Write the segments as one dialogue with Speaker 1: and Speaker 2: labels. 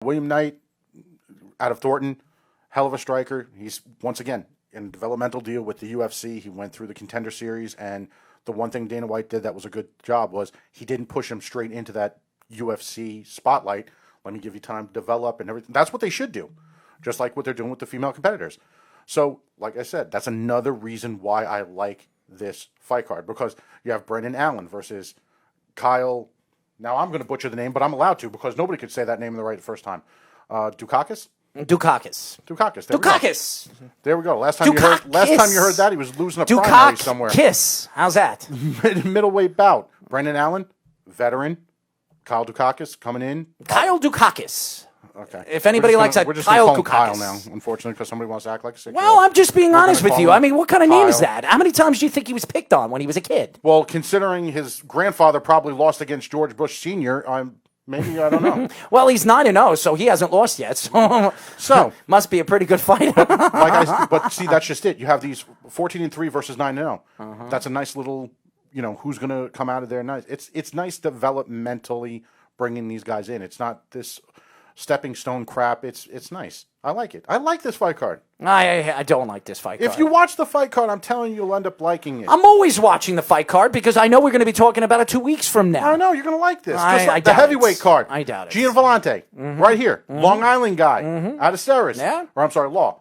Speaker 1: William Knight out of Thornton, hell of a striker. He's, once again, in a developmental deal with the UFC. He went through the Contender Series, and the one thing Dana White did that was a good job was he didn't push him straight into that UFC spotlight. Let me give you time to develop and everything. That's what they should do, just like what they're doing with the female competitors. So, like I said, that's another reason why I like this fight card, because you have Brendan Allen versus Kyle. Now, I'm going to butcher the name, but I'm allowed to because nobody could say that name the first time. Dukakis?
Speaker 2: Dukakis.
Speaker 1: There we go. Last time you heard that, he was losing a primary somewhere.
Speaker 2: Kiss. How's that?
Speaker 1: Middleweight bout. Brendan Allen, veteran. Kyle Dukakis coming in.
Speaker 2: Kyle Dukakis.
Speaker 1: Okay.
Speaker 2: If anybody likes that, Kyle Dukakis.
Speaker 1: Kyle now, unfortunately, because somebody wants to act like a 6-year-old.
Speaker 2: Well, I'm just being honest with you. I mean, what kind of name is that? How many times do you think he was picked on when he was a kid?
Speaker 1: Well, considering his grandfather probably lost against George Bush Sr., maybe, I don't know.
Speaker 2: Well, he's 9-0, so he hasn't lost yet. So must be a pretty good fighter.
Speaker 1: But see, that's just it. You have these 14-3 versus 9-0. That's a nice little, who's going to come out of there nice. It's nice developmentally bringing these guys in. It's not this stepping stone crap. It's nice. I like it. I like this fight card.
Speaker 2: I don't like this fight card.
Speaker 1: If you watch the fight card, I'm telling you, you'll end up liking it.
Speaker 2: I'm always watching the fight card because I know we're going to be talking about it 2 weeks from now.
Speaker 1: I know you're going to like this.
Speaker 2: Just
Speaker 1: like the heavyweight card.
Speaker 2: I doubt it.
Speaker 1: Gian Vellante, right here, Long Island guy, out of Ceres.
Speaker 2: Yeah.
Speaker 1: Or I'm sorry, Law.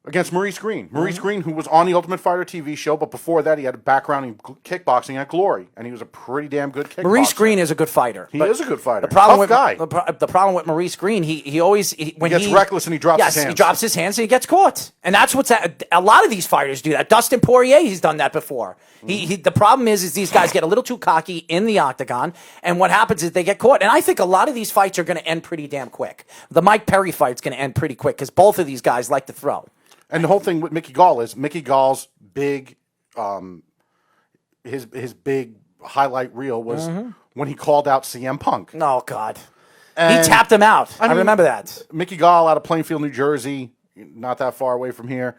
Speaker 1: Against Maurice Green. Maurice Green, who was on the Ultimate Fighter TV show, but before that he had a background in kickboxing at Glory, and he was a pretty damn good kickboxer.
Speaker 2: Maurice Green is a good fighter.
Speaker 1: He is a good fighter.
Speaker 2: Tough
Speaker 1: guy.
Speaker 2: The problem with Maurice Green, he always... when he
Speaker 1: gets reckless and he drops his hands.
Speaker 2: He drops his hands and he gets caught. And that's what's... A lot of these fighters do that. Dustin Poirier, he's done that before. The problem is these guys get a little too cocky in the octagon, and what happens is they get caught. And I think a lot of these fights are going to end pretty damn quick. The Mike Perry fight's going to end pretty quick because both of these guys like to throw.
Speaker 1: And the whole thing with Mickey Gall is Mickey Gall's big, his big highlight reel was when he called out CM Punk.
Speaker 2: Oh God, he tapped him out. I remember that.
Speaker 1: Mickey Gall out of Plainfield, New Jersey, not that far away from here.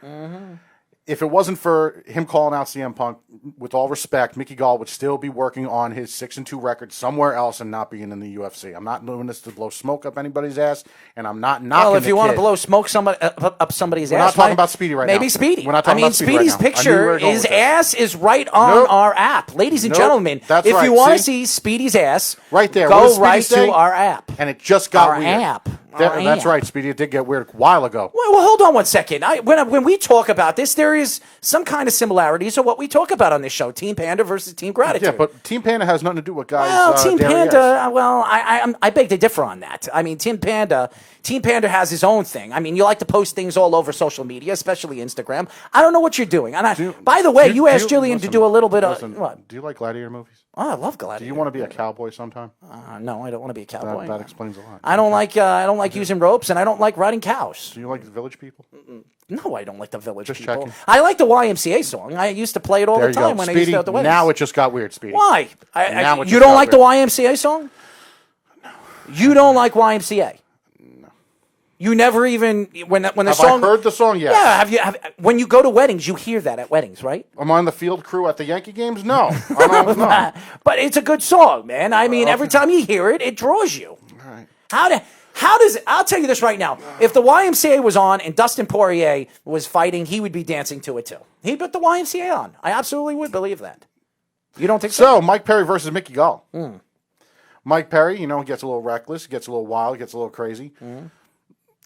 Speaker 1: If it wasn't for him calling out CM Punk, with all respect, Mickey Gall would still be working on his 6-2 record somewhere else and not being in the UFC. I'm not doing this to blow smoke up anybody's ass, and I'm not knocking.
Speaker 2: Well, if you want to blow smoke up somebody's ass,
Speaker 1: we're not talking about Speedy right now.
Speaker 2: Maybe Speedy.
Speaker 1: We're not talking about Speedy
Speaker 2: Speedy's
Speaker 1: right now.
Speaker 2: picture, his ass is right on our app, ladies and gentlemen.
Speaker 1: That's
Speaker 2: if
Speaker 1: right.
Speaker 2: you want to see Speedy's ass,
Speaker 1: right there,
Speaker 2: go right to our app.
Speaker 1: And it just got weird.
Speaker 2: App.
Speaker 1: That's right, Speedy. It did get weird a while ago.
Speaker 2: Well, hold on one second. When we talk about this, there is some kind of similarities to what we talk about on this show: Team Panda versus Team Gratitude.
Speaker 1: Yeah, but Team Panda has nothing to do with guys.
Speaker 2: Well, Team Panda. Well, I beg to differ on that. I mean, Team Panda has his own thing. I mean, you like to post things all over social media, especially Instagram. I don't know what you're doing. By the way, you asked Jillian to do a little bit of what?
Speaker 1: Do you like gladiator movies?
Speaker 2: Oh, I love gladiator.
Speaker 1: Do you want to be a cowboy sometime?
Speaker 2: No, I don't want to be a cowboy.
Speaker 1: That explains a lot.
Speaker 2: I don't like using ropes, and I don't like riding cows.
Speaker 1: Do you like the Village People?
Speaker 2: No, I don't like the Village People.
Speaker 1: Checking.
Speaker 2: I like the YMCA song. I used to play it all the time when I used to go to the weddings.
Speaker 1: Now it just got weird, Speedy.
Speaker 2: Why? You don't like the YMCA song? No. You don't like YMCA? You never even when the song.
Speaker 1: I heard the song? Yes.
Speaker 2: Yeah. When you go to weddings, you hear that at weddings, right?
Speaker 1: Am I on the field crew at the Yankee games? No. I don't know.
Speaker 2: But it's a good song, man. I mean, every time you hear it, it draws you.
Speaker 1: All right.
Speaker 2: How does it? I'll tell you this right now. If the YMCA was on and Dustin Poirier was fighting, he would be dancing to it too. He'd put the YMCA on. I absolutely would believe that. You don't think so?
Speaker 1: So Mike Perry versus Mickey Gall. Mike Perry, he gets a little reckless, gets a little wild, gets a little crazy.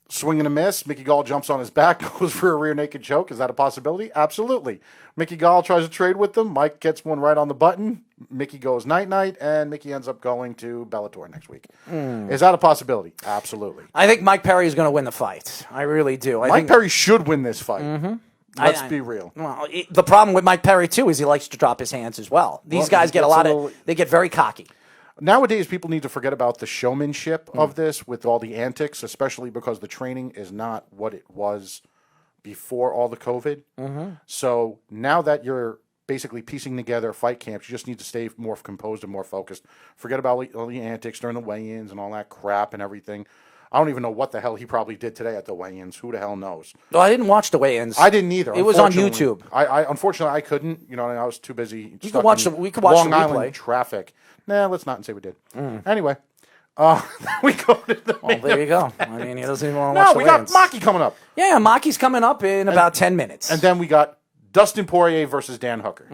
Speaker 1: Swing and a miss. Mickey Gall jumps on his back, goes for a rear naked choke. Is that a possibility? Absolutely. Mickey Gall tries to trade with them. Mike gets one right on the button. Mickey goes night-night, and Mickey ends up going to Bellator next week. Is that a possibility? Absolutely.
Speaker 2: I think Mike Perry is going to win the fight. I really do.
Speaker 1: Mike Perry should win this fight. Let's be real.
Speaker 2: Well, the problem with Mike Perry, too, is he likes to drop his hands as well. These guys get they get very cocky.
Speaker 1: Nowadays, people need to forget about the showmanship of this with all the antics, especially because the training is not what it was before all the COVID. So now that you're basically piecing together fight camps, you just need to stay more composed and more focused. Forget about all the antics during the weigh-ins and all that crap and everything. I don't even know what the hell he probably did today at the weigh-ins. Who the hell knows?
Speaker 2: Well, I didn't watch the weigh-ins.
Speaker 1: I didn't either.
Speaker 2: It was on YouTube.
Speaker 1: Unfortunately, I couldn't. I was too busy.
Speaker 2: We could watch the
Speaker 1: Long
Speaker 2: replay.
Speaker 1: Island traffic. Nah, let's not say we did. Anyway, We go to the
Speaker 2: Well, there you go. I mean, he doesn't even want to
Speaker 1: No,
Speaker 2: watch the
Speaker 1: we got
Speaker 2: weigh-ins.
Speaker 1: Maki coming up.
Speaker 2: Yeah, Maki's coming up in about 10 minutes.
Speaker 1: And then we got Dustin Poirier versus Dan Hooker.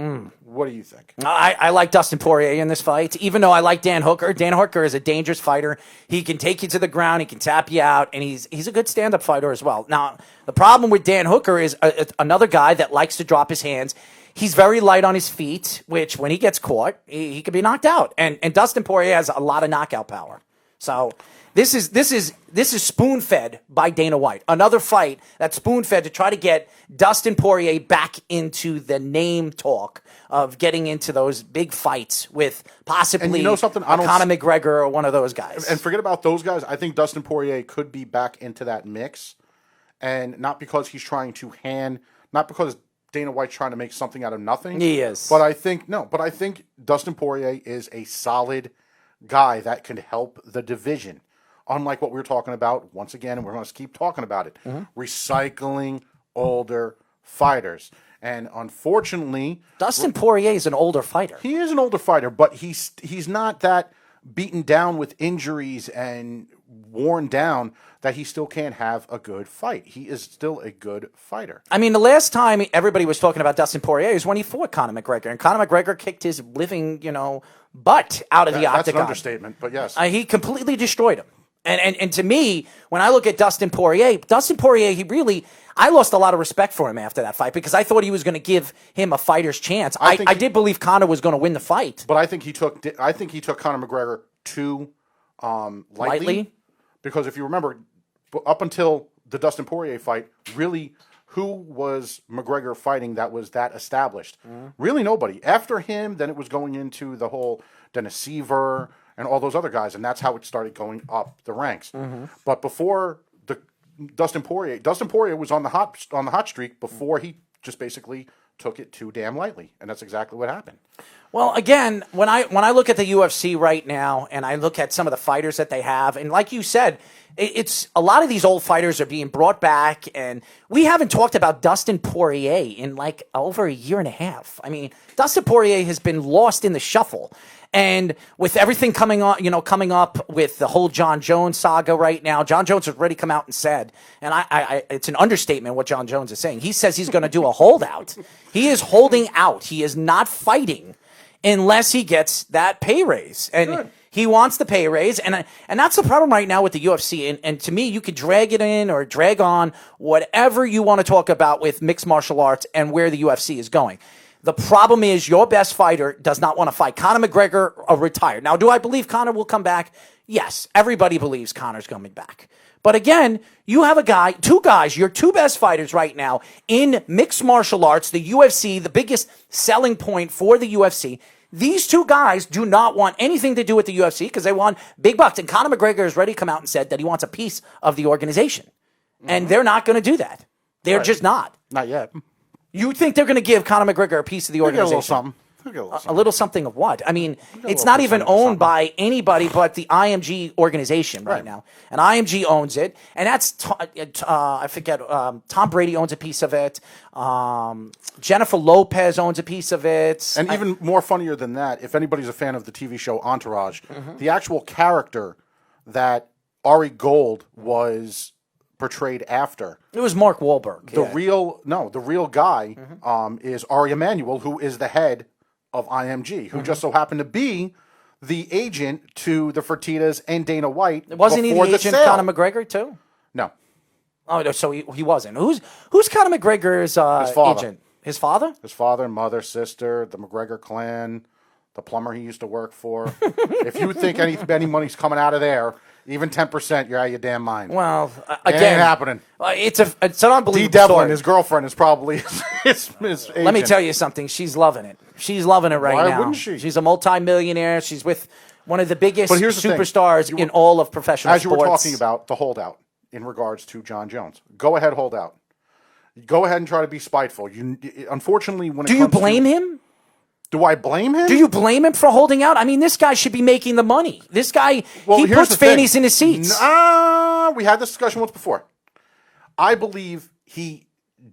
Speaker 1: What do you think?
Speaker 2: I like Dustin Poirier in this fight, even though I like Dan Hooker. Dan Hooker is a dangerous fighter. He can take you to the ground. He can tap you out, and he's a good stand-up fighter as well. Now, the problem with Dan Hooker is another guy that likes to drop his hands. He's very light on his feet, which when he gets caught, he could be knocked out. And Dustin Poirier has a lot of knockout power. So this is spoon-fed by Dana White. Another fight that's spoon-fed to try to get Dustin Poirier back into the name talk of getting into those big fights with possibly
Speaker 1: And you know something?
Speaker 2: Conor McGregor or one of those guys.
Speaker 1: And forget about those guys. I think Dustin Poirier could be back into that mix. And not because he's trying to not because Dana White's trying to make something out of nothing.
Speaker 2: He is.
Speaker 1: But I think Dustin Poirier is a solid guy that can help the division. Unlike what we were talking about, once again, and we're going to keep talking about it, recycling older fighters. And unfortunately,
Speaker 2: Dustin Poirier is an older fighter.
Speaker 1: he is an older fighter, but he's not that beaten down with injuries and worn down that he still can't have a good fight. He is still a good fighter.
Speaker 2: I mean, the last time everybody was talking about Dustin Poirier is when he fought Conor McGregor, and Conor McGregor kicked his living, butt out of the
Speaker 1: That's
Speaker 2: octagon.
Speaker 1: an understatement, but yes.
Speaker 2: He completely destroyed him. And to me, when I look at Dustin Poirier, I lost a lot of respect for him after that fight because I thought he was going to give him a fighter's chance. I did believe Conor was going to win the fight.
Speaker 1: But I think he took Conor McGregor too lightly. Because if you remember, up until the Dustin Poirier fight, really, who was McGregor fighting that was that established? Really nobody. After him, then it was going into the whole Dennis Seaver and all those other guys, and that's how it started going up the ranks. But before the Dustin Poirier was on the hot streak before he just basically took it too damn lightly, and that's exactly what happened.
Speaker 2: Well, again, when I look at the UFC right now and I look at some of the fighters that they have, and like you said, it's a lot of these old fighters are being brought back, and we haven't talked about Dustin Poirier in like over a year and a half. I mean, Dustin Poirier has been lost in the shuffle. And with everything coming up with the whole Jon Jones saga right now, Jon Jones has already come out and said, and it's an understatement what Jon Jones is saying. He says he's going to do a holdout. He is holding out. He is not fighting unless he gets that pay raise. And
Speaker 1: Good.
Speaker 2: he wants the pay raise. And that's the problem right now with the UFC. And to me, you could drag it in or drag on whatever you want to talk about with mixed martial arts and where the UFC is going. The problem is your best fighter does not want to fight. Conor McGregor retired. Now, do I believe Conor will come back? Yes. Everybody believes Conor's coming back. But again, you have your two best fighters right now in mixed martial arts, the UFC, the biggest selling point for the UFC. These two guys do not want anything to do with the UFC because they want big bucks. And Conor McGregor has already come out and said that he wants a piece of the organization. And they're not going to do that. They're just not.
Speaker 1: Not yet.
Speaker 2: You think they're going to give Conor McGregor a piece of the organization?
Speaker 1: A little something.
Speaker 2: A little something of what? I mean, it's not even owned by anybody but the IMG organization right now. And IMG owns it. And that's, I forget, Tom Brady owns a piece of it. Jennifer Lopez owns a piece of it.
Speaker 1: And even more funnier than that, if anybody's a fan of the TV show Entourage, the actual character that Ari Gold was portrayed after.
Speaker 2: It was Mark Wahlberg.
Speaker 1: The real guy is Ari Emanuel, who is the head of IMG, who just so happened to be the agent to the Fertittas and Dana White.
Speaker 2: Wasn't he the agent of Conor McGregor too?
Speaker 1: No.
Speaker 2: Oh, no, so he wasn't. Who's Conor McGregor's agent? His father?
Speaker 1: His father, mother, sister, the McGregor clan, the plumber he used to work for. If you think any money's coming out of there, even 10%, you're out of your damn mind.
Speaker 2: Well,
Speaker 1: it
Speaker 2: again,
Speaker 1: ain't happening.
Speaker 2: It's an unbelievable
Speaker 1: D. Devlin,
Speaker 2: story.
Speaker 1: his girlfriend, is probably his agent.
Speaker 2: Let me tell you something. She's loving it. She's loving it right now.
Speaker 1: Why wouldn't she?
Speaker 2: She's a multimillionaire. She's with one of the biggest
Speaker 1: But here's the thing.
Speaker 2: superstars in all of professional
Speaker 1: As you
Speaker 2: sports.
Speaker 1: were talking about the holdout in regards to Jon Jones, go ahead, hold out. Go ahead and try to be spiteful. Unfortunately, when it
Speaker 2: Do you
Speaker 1: comes
Speaker 2: blame him?
Speaker 1: Do I blame him?
Speaker 2: Do you blame him for holding out? I mean, this guy should be making the money. This guy, he
Speaker 1: here's
Speaker 2: puts
Speaker 1: the thing.
Speaker 2: fannies in his seats.
Speaker 1: We had this discussion once before. I believe he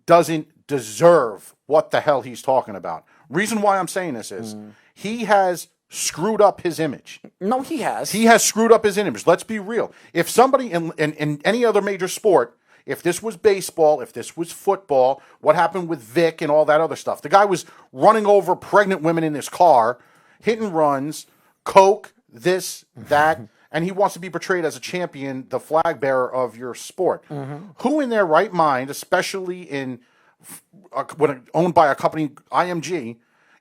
Speaker 1: doesn't deserve what the hell he's talking about. Reason why I'm saying this is he has screwed up his image.
Speaker 2: No, he has.
Speaker 1: He has screwed up his image. Let's be real. If somebody in any other major sport, if this was baseball, if this was football, what happened with Vic and all that other stuff? The guy was running over pregnant women in his car, hit and runs, coke, this, that, and he wants to be portrayed as a champion, the flag bearer of your sport. Who in their right mind, especially when owned by a company, IMG,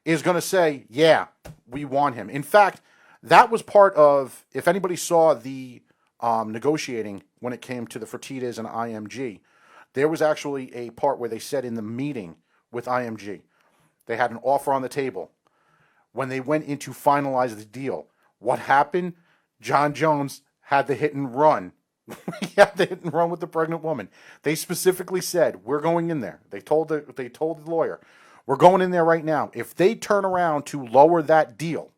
Speaker 1: is going to say, yeah, we want him? In fact, that was part of, if anybody saw the negotiating when it came to the Fertittas and IMG, there was actually a part where they said in the meeting with IMG, they had an offer on the table. When they went in to finalize the deal, what happened? Jon Jones had the hit and run. He had the hit and run with the pregnant woman. They specifically said, we're going in there. They told the lawyer, we're going in there right now. If they turn around to lower that deal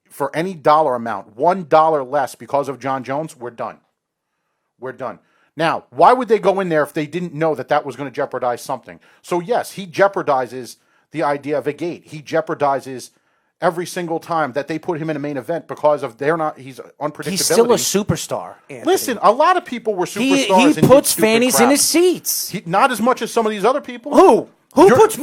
Speaker 1: for any dollar amount, $1 less because of Jon Jones, we're done. We're done. Now, why would they go in there if they didn't know that was going to jeopardize something? So yes, he jeopardizes the idea of a gate. He jeopardizes every single time that they put him in a main event because of he's unpredictability.
Speaker 2: He's still a superstar, Anthony.
Speaker 1: Listen, a lot of people were superstars.
Speaker 2: He puts fannies in his seats.
Speaker 1: Not as much as some of these other people.
Speaker 2: Who puts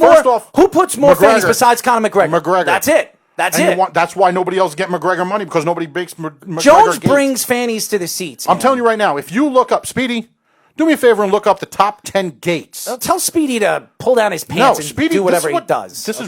Speaker 2: more fannies besides Conor McGregor?
Speaker 1: McGregor.
Speaker 2: That's it.
Speaker 1: That's why nobody else get McGregor money, because nobody makes McGregor
Speaker 2: Jones brings fannies to the seats.
Speaker 1: I'm telling you right now, if you look up, Speedy, do me a favor and look up the top 10 gates.
Speaker 2: Tell Speedy to pull down his pants and do whatever he does.
Speaker 1: This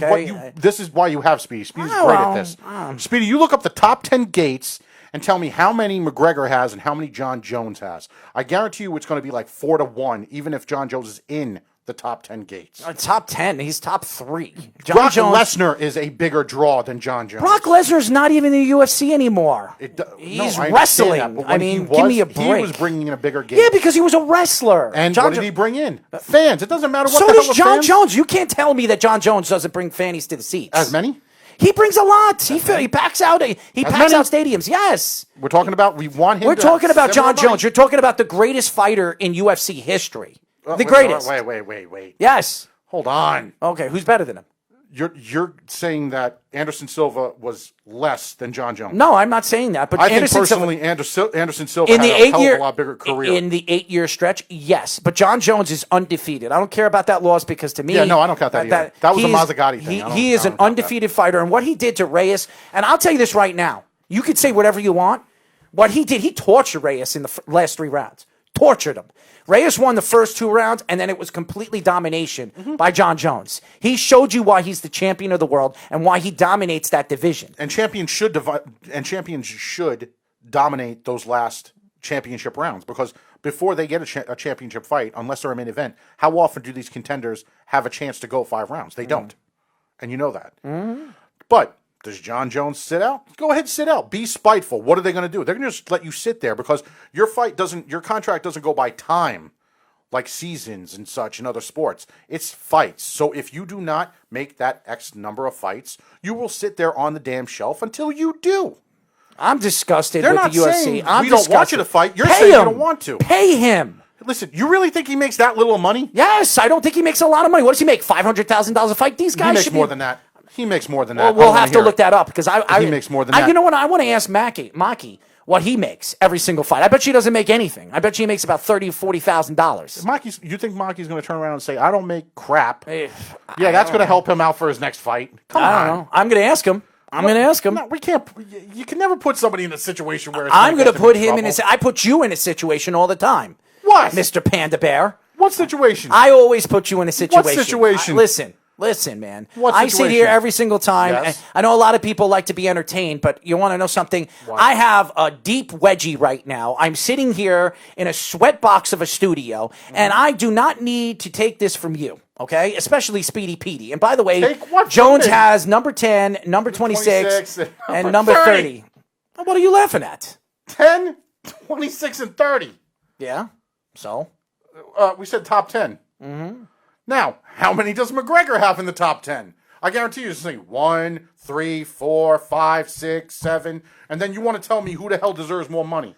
Speaker 1: is why you have Speedy. Speedy's great at this. Speedy, you look up the top 10 gates and tell me how many McGregor has and how many Jon Jones has. I guarantee you it's going to be like 4-1, even if Jon Jones is in the top 10 gates.
Speaker 2: Top 10. He's top 3.
Speaker 1: Brock Lesnar is a bigger draw than Jon Jones.
Speaker 2: Brock Lesnar's not even in the UFC anymore. He's wrestling. Give me a break.
Speaker 1: He was bringing in a bigger gate.
Speaker 2: Yeah, because he was a wrestler.
Speaker 1: And what did he bring in? Fans. It doesn't matter what
Speaker 2: so
Speaker 1: the hell
Speaker 2: does Jon
Speaker 1: fans.
Speaker 2: Jones. You can't tell me that Jon Jones doesn't bring fannies to the seats.
Speaker 1: As many?
Speaker 2: He brings a lot. He packs out. He packs out stadiums. Yes.
Speaker 1: We're talking about. We want him.
Speaker 2: We're talking about Jon Jones. You're talking about the greatest fighter in UFC history. The greatest.
Speaker 1: Wait.
Speaker 2: Yes.
Speaker 1: Hold on.
Speaker 2: Okay, who's better than him?
Speaker 1: You're saying that Anderson Silva was less than Jon Jones.
Speaker 2: No, I'm not saying that. But
Speaker 1: I think personally, Anderson Silva had a hell of a lot bigger career.
Speaker 2: In the 8-year stretch, yes. But Jon Jones is undefeated. I don't care about that loss because to me...
Speaker 1: Yeah, no, I don't count that either. That was a Mazzagatti thing.
Speaker 2: He is an undefeated fighter. And what he did to Reyes... And I'll tell you this right now. You could say whatever you want. What he did, he tortured Reyes in the last 3 rounds. Tortured him. Reyes won the first 2 rounds, and then it was complete domination by Jon Jones. He showed you why he's the champion of the world and why he dominates that division.
Speaker 1: And champions should dominate those last championship rounds, because before they get a championship fight, unless they're a main event, how often do these contenders have a chance to go 5 rounds? They don't, and you know that. But does Jon Jones sit out? Go ahead, sit out. Be spiteful. What are they going to do? They're going to just let you sit there, because your contract doesn't go by time like seasons and such in other sports. It's fights. So if you do not make that X number of fights, you will sit there on the damn shelf until you do.
Speaker 2: I'm disgusted
Speaker 1: They're
Speaker 2: with
Speaker 1: not
Speaker 2: the UFC.
Speaker 1: saying we don't want you to fight. You're saying you don't want to.
Speaker 2: Pay him.
Speaker 1: Listen, you really think he makes that little money?
Speaker 2: Yes, I don't think he makes a lot of money. What does he make? $500,000 a fight? These guys
Speaker 1: he makes
Speaker 2: should
Speaker 1: more than that. He makes more than that.
Speaker 2: Well, we'll have to look that up, because
Speaker 1: he makes more than that.
Speaker 2: You know what? I want to ask Maki what he makes every single fight. I bet she doesn't make anything. I bet she makes about $30,000-$40,000.
Speaker 1: You think Maki's going to turn around and say, "I don't make crap"? That's going to help him out for his next fight. Come on.
Speaker 2: I don't know. I'm going to ask him.
Speaker 1: No, we can't. You can never put somebody in a situation where
Speaker 2: I'm going to put him in. I put you in a situation all the time.
Speaker 1: What,
Speaker 2: Mr. Panda Bear?
Speaker 1: What situation?
Speaker 2: I always put you in a situation.
Speaker 1: What situation?
Speaker 2: Listen, man.
Speaker 1: What
Speaker 2: I sit here every single time.
Speaker 1: Yes.
Speaker 2: I know a lot of people like to be entertained, but you want to know something?
Speaker 1: What?
Speaker 2: I have a deep wedgie right now. I'm sitting here in a sweatbox of a studio, and I do not need to take this from you, okay? Especially Speedy Petey. And by the way, Jones has number 10, number 26, and number 30. What are you laughing at?
Speaker 1: 10, 26, and 30.
Speaker 2: Yeah, so?
Speaker 1: We said top 10. Mm-hmm. Now, how many does McGregor have in the top 10? I guarantee you it's saying 1, 3, 4, 5, 6, 7, and then you want to tell me who the hell deserves more money.